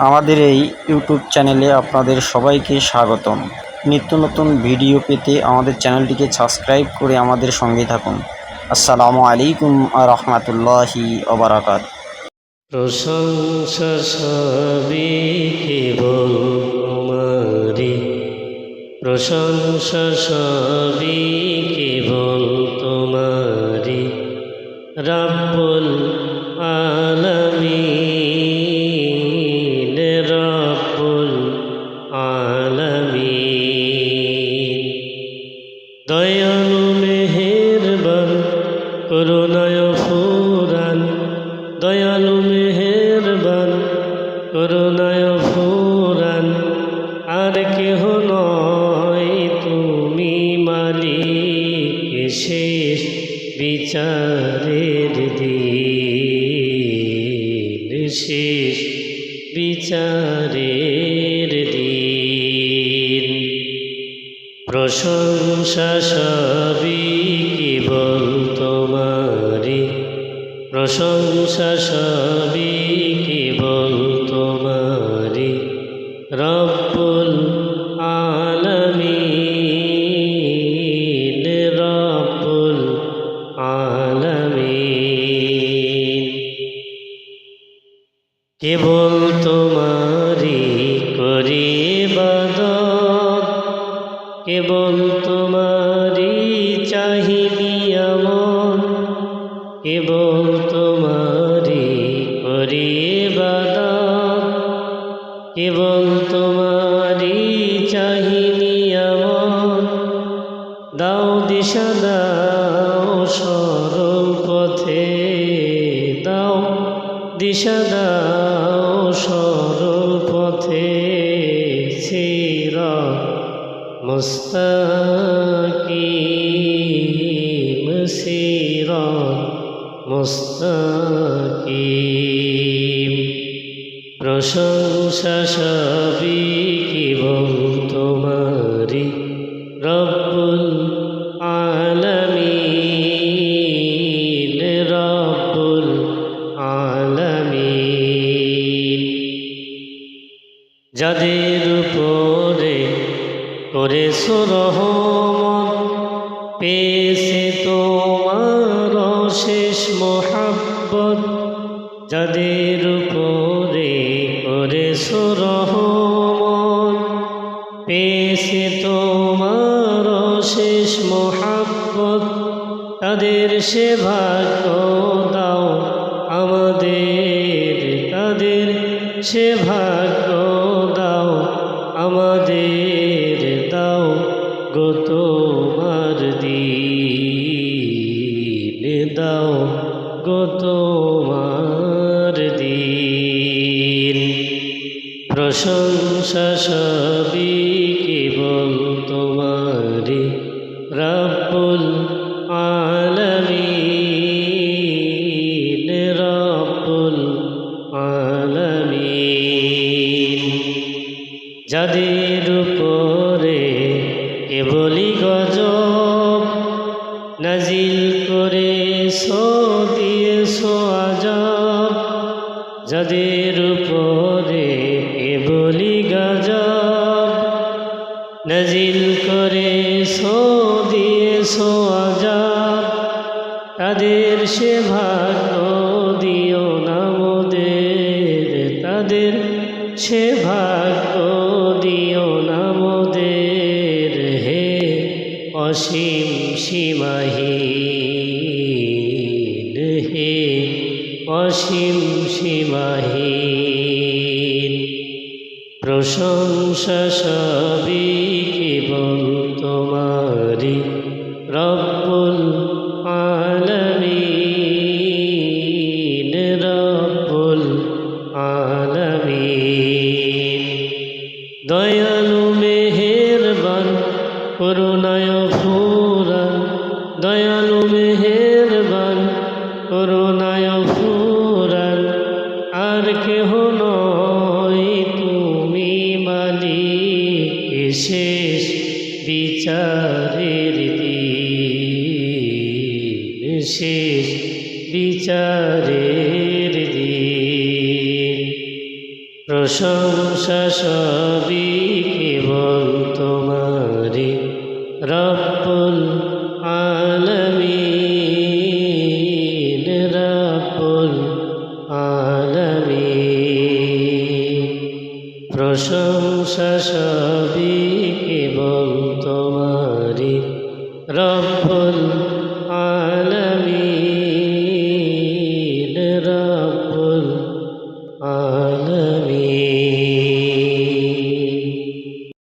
আমাদের এই ইউটিউব চ্যানেলে আপনাদের সবাইকে স্বাগতম। নিত্য নতুন ভিডিও পেতে আমাদের চ্যানেলটিকে সাবস্ক্রাইব করে আমাদের সঙ্গে থাকুন। আসসালামু আলাইকুম রহমতুল্লাহি ওয়া প্রশংসা সবই কেবল তোমারি, প্রশংসা সবই কেবল তোমারি, রব্বুল আলামিন, রব্বুল আলামিন। দয়ালু মেহেরবান করুণায় ফুরান, দয়ালু মেহেরবান করুণায় ফুরান, আর কেহ নয় তুমি মালিক শেষ বিচারের দিন, শেষ বিচারের দিন। প্রশংসা সবই কেবল তোমারি, প্রশংসা সবই কেবল তোমারি, রব্বুল আলামিন, রব্বুল আলামিন। কেবল তোমারি করি ইবাদত, কেবল তোমারি চাহিবি আমল, কেবল তোমারি করি ইবাদত, কেবল তোমারি চাহিবি আমল। দাও দিশা দাও সরল পথে, দাও দিশা দাও সরল পথে, সিরাত মুস্তাকিম, সিরাত মুস্তাকিম। প্রশংসা সবই কেবল তোমারি, রব্বুল আলামিন, রব্বুল আলামিন। যাদের উপরে করেছো রহমত, পেয়েছে তোমার অশেষ মোহাব্বত, যাদের উপরে করেছো রহমত, পেয়েছে তোমার অশেষ মোহাব্বত, তাদের সে ভাগ্য দাও আমাদের, তাদের সে ভাগ্য দাও আমাদের, দাও গো তোমার দিন, দাও গো তোমার দিন। প্রশংসা সবই কেবল তোমারি, রব্বুল আলামিন, রব্বুল আলামিন। যাদের উপরে কেবলই গজব নাজিল করেছো, দিয়েছো আযাব, যাদের উপরে কেবলই গজব নাজিল করেছো, দিয়েছো আযাব, তাদের সে ভাগ্য দিও না মোদের, তাদের সে ভাগ্য দিও না মোদের, হে অসীম সীমাহীন, হে অসীম সীমাহীন। প্রশংসা সবই কেবল তোমারি, রব্বুল আলামিন, রব্বুল আলামিন। দয়ালু মেহেরবান করুণায় ফুরান, দয়ালু মেহেরবান করুণায় ফুরান, আর কেহ নয় তুমি মালিক শেষ বিচারের দিন, শেষ বিচারের দিন। প্রশংসা সবই কেবল তোমারি রব্বুল আলামিন রব্বুল আলামিন প্রশংসা সবই কেবল তোমারি রব্বুল